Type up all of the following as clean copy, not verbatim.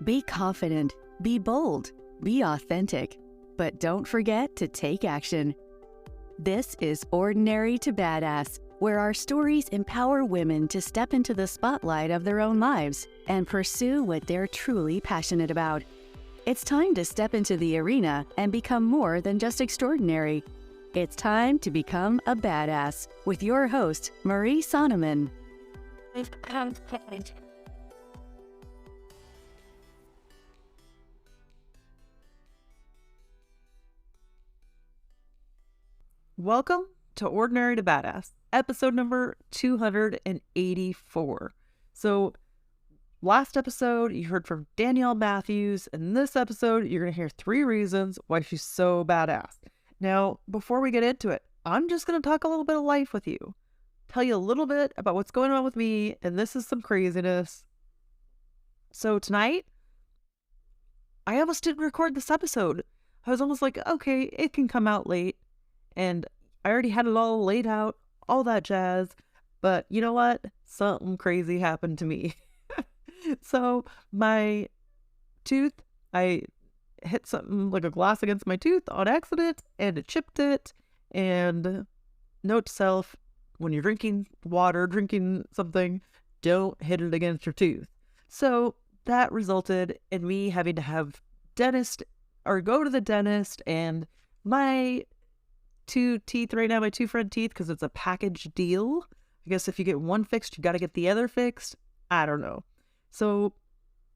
Be confident, be bold, be authentic, but don't forget to take action. This is Ordinary to Badass, where our stories empower women to step into the spotlight of their own lives and pursue what they're truly passionate about. It's time to step into the arena and become more than just extraordinary. It's time to become a badass with your host, Marie Sonneman. Welcome to Ordinary to Badass, episode number 284. So, last episode, you heard from Danielle Matthews. In this episode, you're going to hear 3 reasons why she's so badass. Now, before we get into it, I'm just going to talk a little bit of life with you. Tell you a little bit about what's going on with me, and this is some craziness. So tonight, I almost didn't record this episode. I was almost like, okay, it can come out late. And I already had it all laid out, all that jazz. But you know what? Something crazy happened to me. So my tooth, I hit something like a glass against my tooth on accident and it chipped it. And note to self, when you're drinking water, drinking something, don't hit it against your tooth. So that resulted in me having to have go to the dentist, and my 2 teeth right now, my 2 front teeth, because it's a package deal. I guess if you get one fixed, you got to get the other fixed. I don't know. So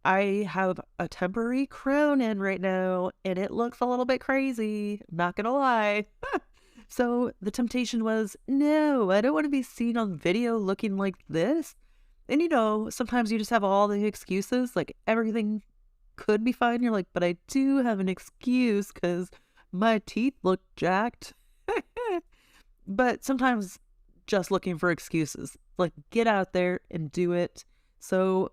I have a temporary crown in right now, and it looks a little bit crazy. Not gonna lie. So the temptation was, no, I don't want to be seen on video looking like this. And sometimes you just have all the excuses, like everything could be fine. You're like, but I do have an excuse because my teeth look jacked. But sometimes just looking for excuses, like get out there and do it. So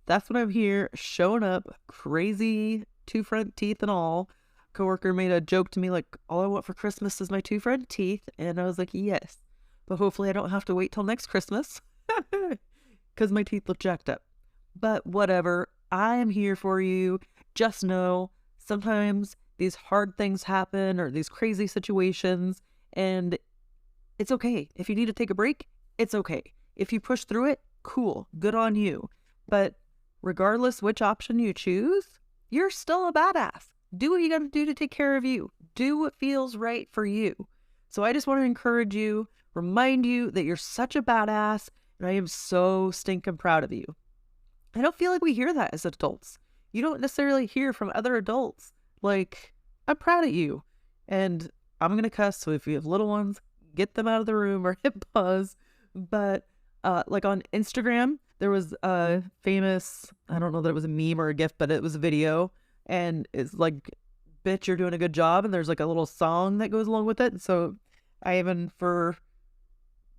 that's what I'm here, showing up, crazy 2 front teeth and all. Coworker made a joke to me like, all I want for Christmas is my 2 front teeth. And I was like, yes, but hopefully I don't have to wait till next Christmas because my teeth look jacked up. But whatever, I am here for you. Just know sometimes these hard things happen or these crazy situations, and it's okay. If you need to take a break, it's okay. If you push through it, cool, good on you. But regardless which option you choose, you're still a badass. Do what you got to do to take care of you. Do what feels right for you. So I just want to encourage you, remind you that you're such a badass, and I am so stinking proud of you. I don't feel like we hear that as adults. You don't necessarily hear from other adults like, I'm proud of you. And I'm going to cuss, so if you have little ones, get them out of the room or hit pause. But like on Instagram, there was a famous, I don't know that it was a meme or a GIF, but it was a video. And it's like, bitch, you're doing a good job. And there's like a little song that goes along with it. And so I even, for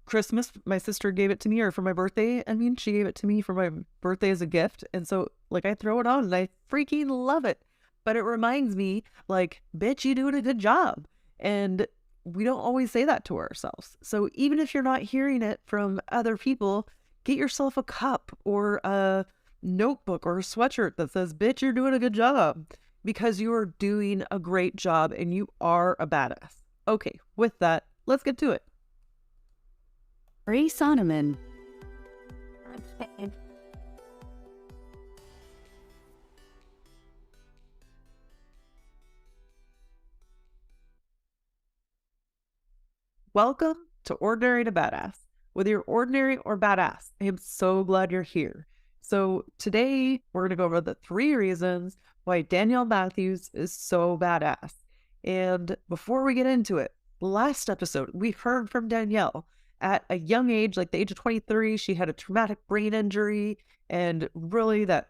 Christmas, my sister gave it to me, or for my birthday, she gave it to me for my birthday as a gift. And so like I throw it on and I freaking love it. But it reminds me like, bitch, you doing a good job. And we don't always say that to ourselves. So even if you're not hearing it from other people, get yourself a cup or a notebook or a sweatshirt that says, bitch, you're doing a good job, because you are doing a great job and you are a badass. Okay, with that, let's get to it. Marie Sonneman. Welcome to Ordinary to Badass. Whether you're ordinary or badass, I am so glad you're here. So today we're going to go over the 3 reasons why Danielle Matthews is so badass. And before we get into it, last episode, we heard from Danielle. At a young age, like the age of 23, she had a traumatic brain injury, and really that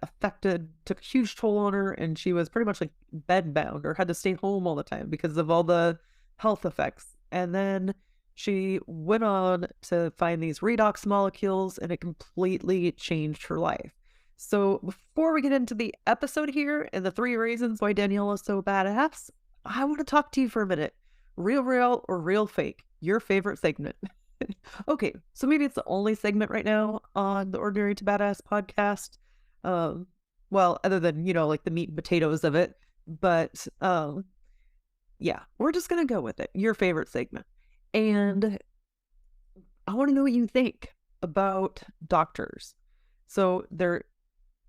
took a huge toll on her, and she was pretty much like bedbound or had to stay home all the time because of all the health effects. And then she went on to find these redox molecules, and it completely changed her life. So before we get into the episode here and the 3 reasons why Danielle is so badass, I want to talk to you for a minute. Real or real fake? Your favorite segment. Okay, so maybe it's the only segment right now on the Ordinary to Badass podcast. Well, other than, like the meat and potatoes of it. But yeah, we're just going to go with it. Your favorite segment. And I want to know what you think about doctors. So there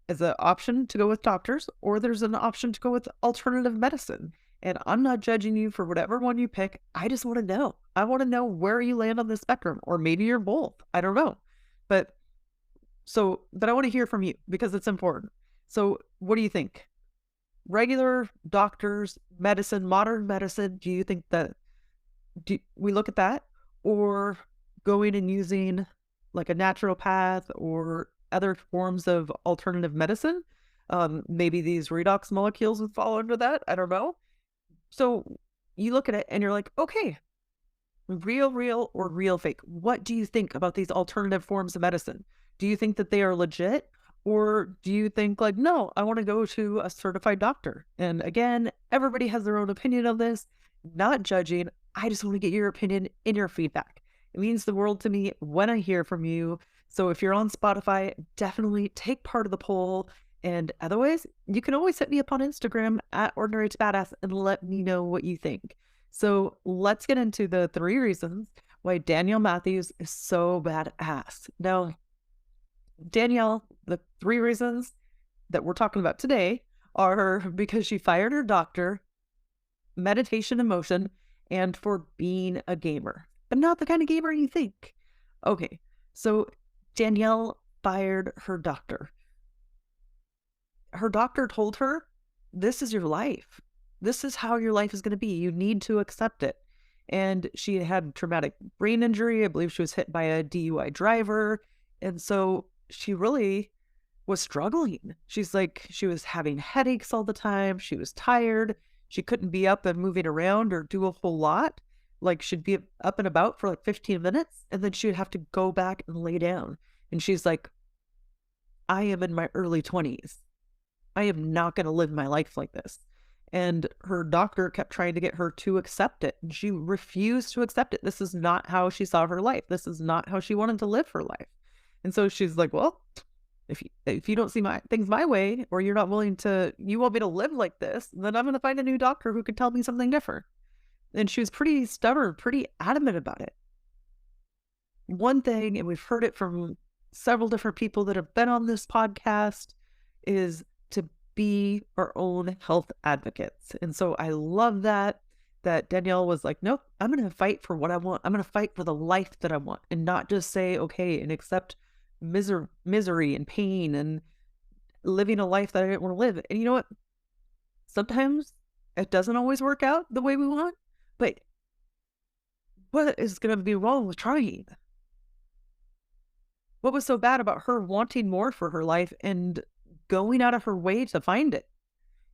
is an option to go with doctors, or there's an option to go with alternative medicine. And I'm not judging you for whatever one you pick. I just want to know. I want to know where you land on the spectrum, or maybe you're both. I don't know. But I want to hear from you because it's important. So what do you think? Regular doctors, medicine, modern medicine, do you think that we look at that, or going and using like a naturopath or other forms of alternative medicine? Maybe these redox molecules would fall under that. I don't know. So you look at it and you're like, okay, real or real fake? What do you think about these alternative forms of medicine? Do you think that they are legit? Or do you think like, no, I want to go to a certified doctor? And again, everybody has their own opinion on this, not judging. I just want to get your opinion and your feedback. It means the world to me when I hear from you. So if you're on Spotify, definitely take part of the poll. And otherwise, you can always hit me up on Instagram at Ordinary to Badass and let me know what you think. So let's get into the 3 reasons why Danielle Matthews is so badass. Now, Danielle, the 3 reasons that we're talking about today are because she fired her doctor, meditation and motion, and for being a gamer, but not the kind of gamer you think. Okay, so Danielle fired her doctor. Her doctor told her, this is your life. This is how your life is going to be. You need to accept it. And she had traumatic brain injury. I believe she was hit by a DUI driver. And so she really was struggling. She's like, she was having headaches all the time. She was tired. She couldn't be up and moving around or do a whole lot. Like she'd be up and about for like 15 minutes and then she would have to go back and lay down. And she's like, I am in my early 20s. I am not going to live my life like this. And her doctor kept trying to get her to accept it. And she refused to accept it. This is not how she saw her life. This is not how she wanted to live her life. And so she's like, well, if you don't see things my way, or you're not willing to, you want me to live like this, then I'm going to find a new doctor who can tell me something different. And she was pretty stubborn, pretty adamant about it. One thing, and we've heard it from several different people that have been on this podcast, is to be our own health advocates. And so I love that Danielle was like, nope, I'm going to fight for what I want. I'm going to fight for the life that I want, and not just say, okay, and accept misery and pain and living a life that I didn't want to live. And you know what? Sometimes it doesn't always work out the way we want, but what is going to be wrong with trying? What was so bad about her wanting more for her life and going out of her way to find it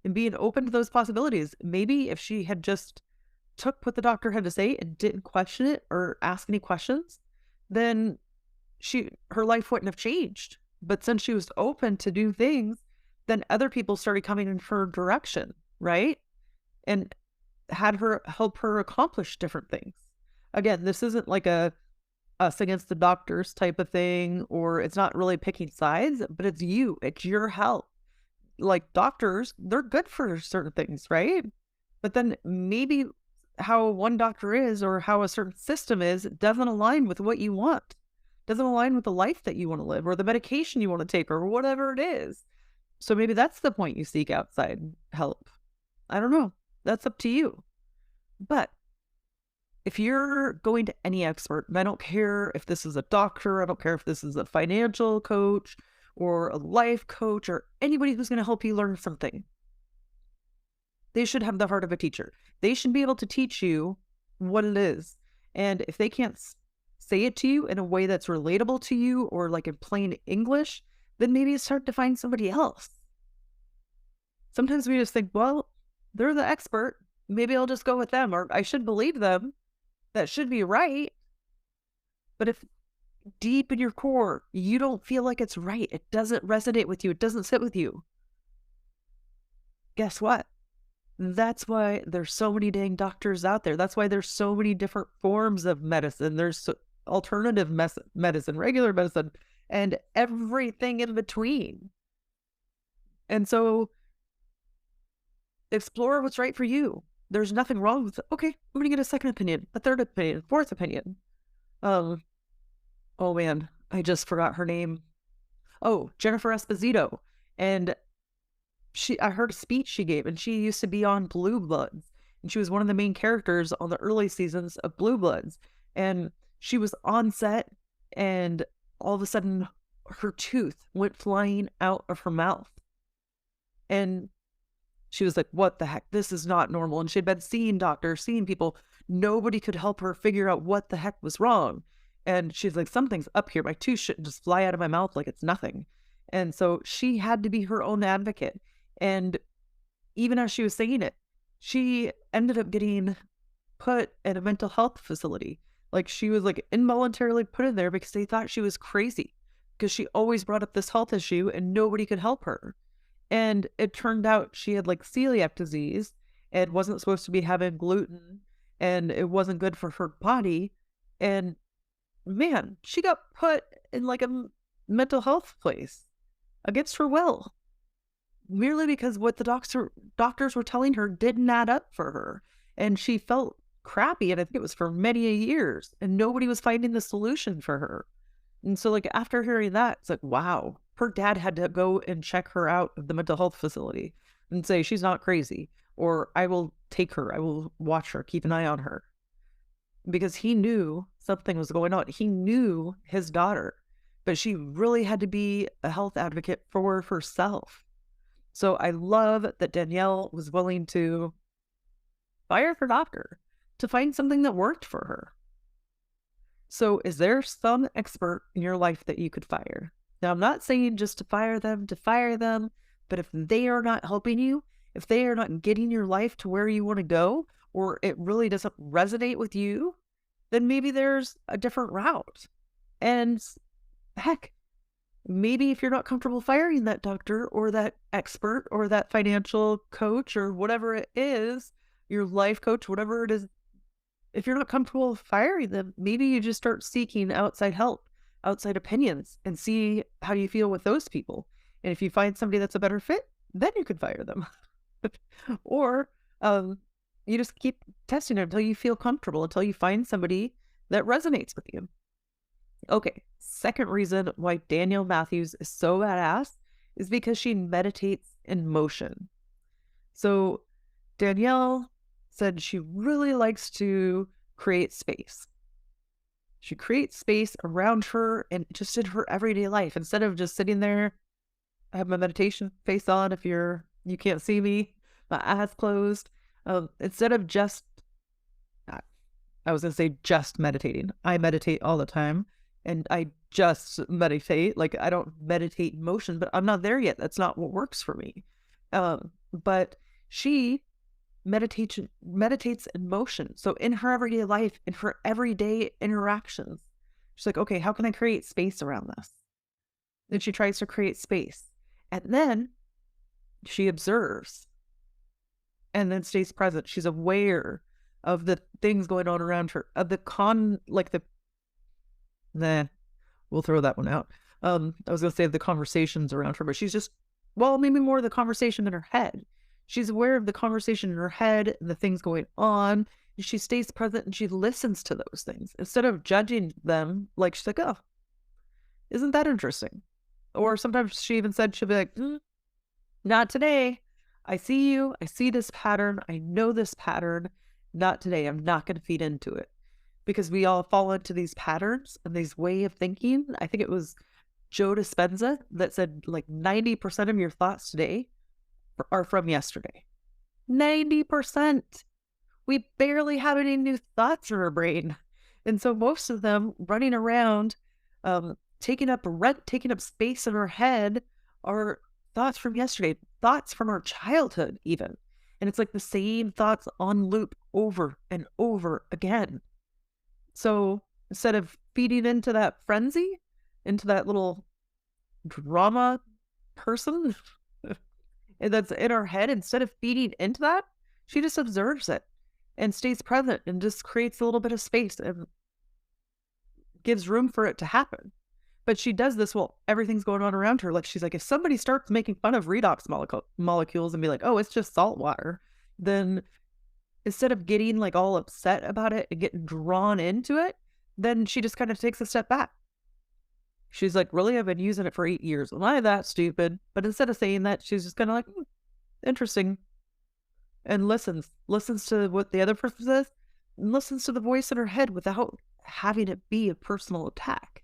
and being open to those possibilities? Maybe if she had just took what the doctor had to say and didn't question it or ask any questions, then her life wouldn't have changed. But since she was open to do things, then other people started coming in her direction, right? And had her help her accomplish different things. Again, this isn't like a us against the doctors type of thing, or it's not really picking sides, but it's your health. Like doctors, they're good for certain things, right? But then maybe how one doctor is or how a certain system is doesn't align with what you want, doesn't align with the life that you want to live or the medication you want to take or whatever it is. So maybe that's the point you seek outside help. I don't know. That's up to you. But if you're going to any expert, and I don't care if this is a doctor, I don't care if this is a financial coach or a life coach or anybody who's going to help you learn something, they should have the heart of a teacher. They should be able to teach you what it is. And if they can't say it to you in a way that's relatable to you or like in plain English, then maybe it's time to find somebody else. Sometimes we just think, well, they're the expert. Maybe I'll just go with them, or I should believe them. That should be right. But if deep in your core, you don't feel like it's right, it doesn't resonate with you, it doesn't sit with you, guess what? That's why there's so many dang doctors out there. That's why there's so many different forms of medicine. There's alternative medicine, regular medicine, and everything in between. And so explore what's right for you. There's nothing wrong with it. Okay, I'm going to get a second opinion, a third opinion, fourth opinion. Um, oh man, I just forgot her name. Oh, Jennifer Esposito. And I heard a speech she gave, and she used to be on Blue Bloods, and she was one of the main characters on the early seasons of Blue Bloods. And she was on set, and all of a sudden, her tooth went flying out of her mouth. And she was like, what the heck? This is not normal. And she'd been seeing doctors, seeing people. Nobody could help her figure out what the heck was wrong. And she's like, something's up here. My tooth shouldn't just fly out of my mouth like it's nothing. And so she had to be her own advocate. And even as she was saying it, she ended up getting put in a mental health facility. Like, she was like involuntarily put in there because they thought she was crazy, because she always brought up this health issue and nobody could help her. And it turned out she had like celiac disease and wasn't supposed to be having gluten, and it wasn't good for her body. And man, she got put in like a mental health place against her will, merely because what the doctors were telling her didn't add up for her. And she felt crappy, and I think it was for many years, and nobody was finding the solution for her. And so like after hearing that, it's like, wow, her dad had to go and check her out of the mental health facility and say she's not crazy, or I will take her, I will watch her, keep an eye on her, because he knew something was going on. He knew his daughter, but she really had to be a health advocate for herself. So I love that Danielle was willing to fire her doctor to find something that worked for her. So is there some expert in your life that you could fire? Now, I'm not saying just to fire them, but if they are not helping you, if they are not getting your life to where you want to go, or it really doesn't resonate with you, then maybe there's a different route. And heck, maybe if you're not comfortable firing that doctor or that expert or that financial coach or whatever it is, your life coach, whatever it is, if you're not comfortable firing them, maybe you just start seeking outside help, outside opinions, and see how you feel with those people. And if you find somebody that's a better fit, then you can fire them. Or you just keep testing it until you feel comfortable, until you find somebody that resonates with you. Okay, second reason why Danielle Matthews is so badass is because she meditates in motion. So Danielle said she really likes to create space. She creates space around her and just in her everyday life. Instead of just sitting there, I have my meditation face on. If you can't see me, my eyes closed. Instead of just, I was going to say just meditating. I meditate all the time, and I just meditate. Like, I don't meditate in motion, but I'm not there yet. That's not what works for me. But she meditates in motion. So in her everyday life, in her everyday interactions, she's like, okay, how can I create space around this? And she tries to create space. And then she observes and then stays present. She's aware of the things going on around her, of we'll throw that one out. I was going to say the conversations around her, but she's just, maybe more the conversation in her head. She's aware of the conversation in her head and the things going on. And she stays present and she listens to those things instead of judging them. Like, she's like, oh, isn't that interesting? Or sometimes she even said, she'll be like, not today. I see you. I see this pattern. I know this pattern. Not today. I'm not going to feed into it. Because we all fall into these patterns and these way of thinking. I think it was Joe Dispenza that said like 90% of your thoughts today are from yesterday. 90%. We barely have any new thoughts in our brain. And so most of them running around, taking up space in our head are thoughts from yesterday, thoughts from our childhood even. And it's like the same thoughts on loop over and over again. So instead of feeding into that frenzy, into that little drama person that's in our head, instead of feeding into that, she just observes it and stays present and just creates a little bit of space and gives room for it to happen. But she does this while everything's going on around her. Like, she's like, if somebody starts making fun of redox molecules and be like, oh, it's just salt water, then instead of getting like all upset about it and getting drawn into it, then she just kind of takes a step back. She's like, really? I've been using it for 8 years. Am I that stupid? But instead of saying that, she's just kind of like, interesting. And listens to what the other person says, and listens to the voice in her head without having it be a personal attack.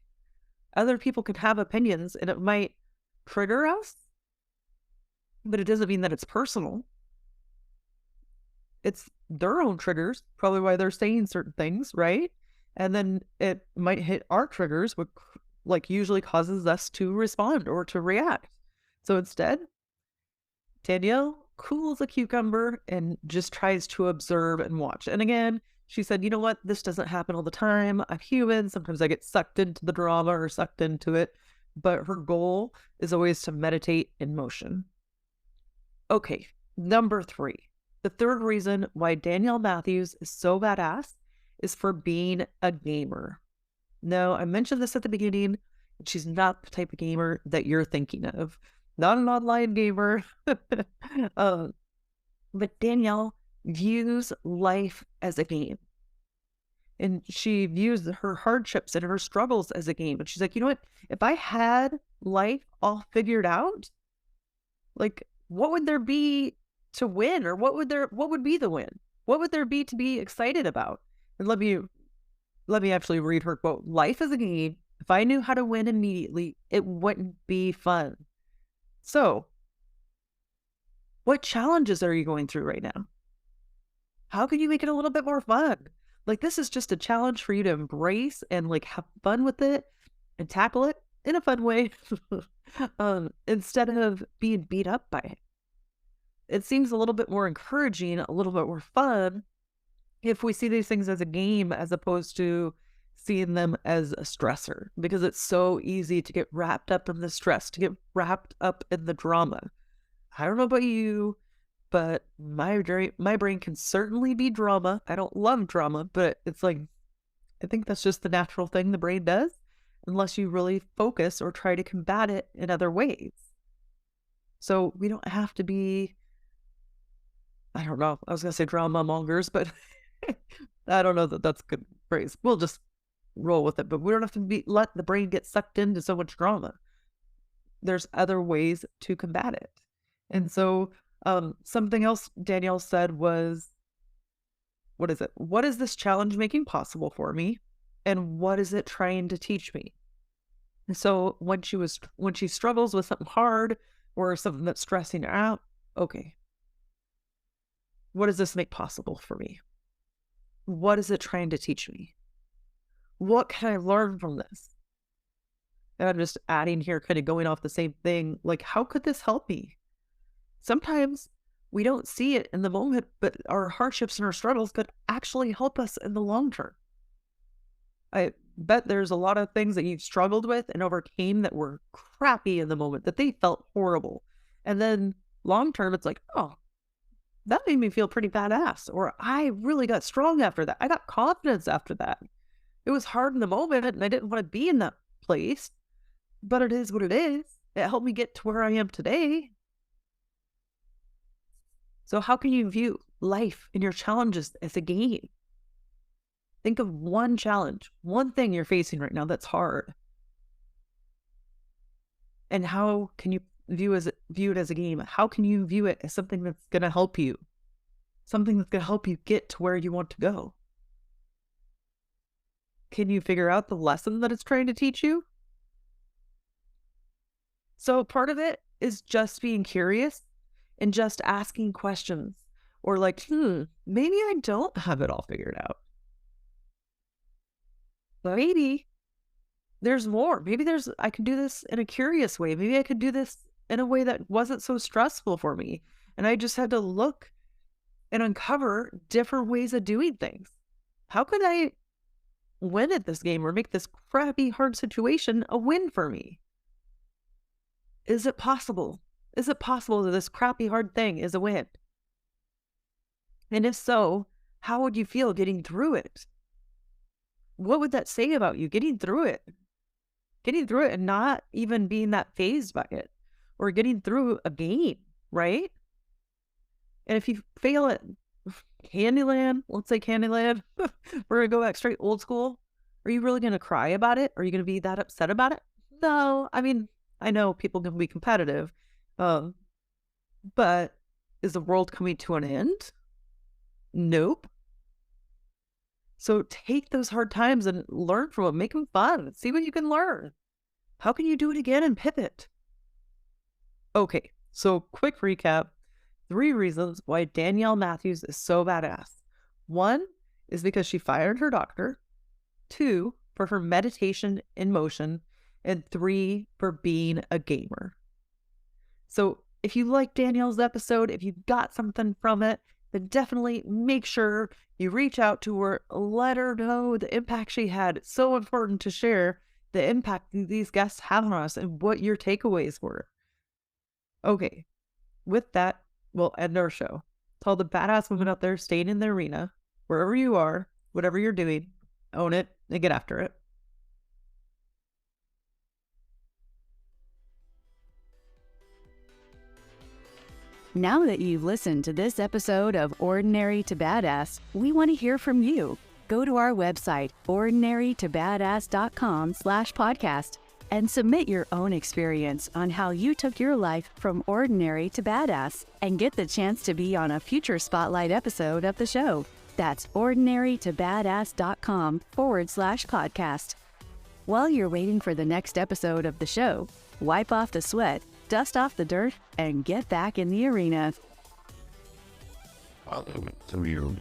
Other people can have opinions and it might trigger us, but it doesn't mean that it's personal. It's their own triggers, probably why they're saying certain things, right? And then it might hit our triggers, which like usually causes us to respond or to react. So instead, Danielle cools a cucumber and just tries to observe and watch. And again, she said, you know what? This doesn't happen all the time. I'm human. Sometimes I get sucked into the drama or sucked into it. But her goal is always to meditate in motion. Okay, number 3. The third reason why Danielle Matthews is so badass is for being a gamer. Now, I mentioned this at the beginning. She's not the type of gamer that you're thinking of. Not an online gamer. But Danielle views life as a game. And she views her hardships and her struggles as a game. And she's like, you know what? If I had life all figured out, like, what would there be to win? Or what would be the win? What would there be to be excited about? And let me actually read her quote. Life is a game. If I knew how to win immediately, it wouldn't be fun. So, what challenges are you going through right now? How can you make it a little bit more fun? Like, this is just a challenge for you to embrace and like have fun with it and tackle it in a fun way instead of being beat up by it. It seems a little bit more encouraging, a little bit more fun if we see these things as a game as opposed to seeing them as a stressor, because it's so easy to get wrapped up in the stress, to get wrapped up in the drama. I don't know about you, but my brain can certainly be drama. I don't love drama, but it's like, I think that's just the natural thing the brain does, unless you really focus or try to combat it in other ways. So we don't have to be, I don't know, I was going to say drama mongers, but I don't know that that's a good phrase. We'll just roll with it, but we don't have to let the brain get sucked into so much drama. There's other ways to combat it. And so something else Danielle said was, what is it? What is this challenge making possible for me? And what is it trying to teach me? And so when she struggles with something hard or something that's stressing her out, okay, what does this make possible for me? What is it trying to teach me? What can I learn from this? And I'm just adding here, kind of going off the same thing. Like, how could this help me? Sometimes we don't see it in the moment, but our hardships and our struggles could actually help us in the long term. I bet there's a lot of things that you've struggled with and overcame that were crappy in the moment, that they felt horrible. And then long term, it's like, oh, that made me feel pretty badass. Or I really got strong after that. I got confidence after that. It was hard in the moment and I didn't want to be in that place, but it is what it is. It helped me get to where I am today. So how can you view life and your challenges as a game? Think of one challenge, one thing you're facing right now that's hard. And how can you view it as a game? How can you view it as something that's going to help you? Something that's going to help you get to where you want to go? Can you figure out the lesson that it's trying to teach you? So part of it is just being curious and just asking questions, or like, maybe I don't have it all figured out. Maybe there's more. Maybe I could do this in a curious way. Maybe I could do this in a way that wasn't so stressful for me. And I just had to look and uncover different ways of doing things. How could I win at this game or make this crappy, hard situation a win for me? Is it possible? Is it possible that this crappy, hard thing is a win? And if so, how would you feel getting through it? What would that say about you getting through it? getting through it and not even being that phased by it, or getting through a game, right? And if you fail at Candyland, let's say Candyland, we're going to go back straight old school. Are you really going to cry about it? Are you going to be that upset about it? No. I mean, I know people can be competitive, but is the world coming to an end? Nope. So take those hard times and learn from them. Make them fun. See what you can learn. How can you do it again and pivot? Okay, so quick recap. 3 reasons why Danielle Matthews is so badass. 1 is because she fired her doctor. 2, for her meditation in motion. And 3, for being a gamer. So if you like Danielle's episode, if you got something from it, then definitely make sure you reach out to her, let her know the impact she had. It's so important to share the impact these guests have on us and what your takeaways were. Okay, with that, we'll end our show. To all the badass women out there staying in the arena, wherever you are, whatever you're doing, own it and get after it. Now that you've listened to this episode of Ordinary to Badass, we want to hear from you. Go to our website, ordinarytobadass.com/podcast, and submit your own experience on how you took your life from ordinary to badass and get the chance to be on a future spotlight episode of the show. That's ordinarytobadass.com/podcast. While you're waiting for the next episode of the show, wipe off the sweat, dust off the dirt, and get back in the arena. Follow me to you.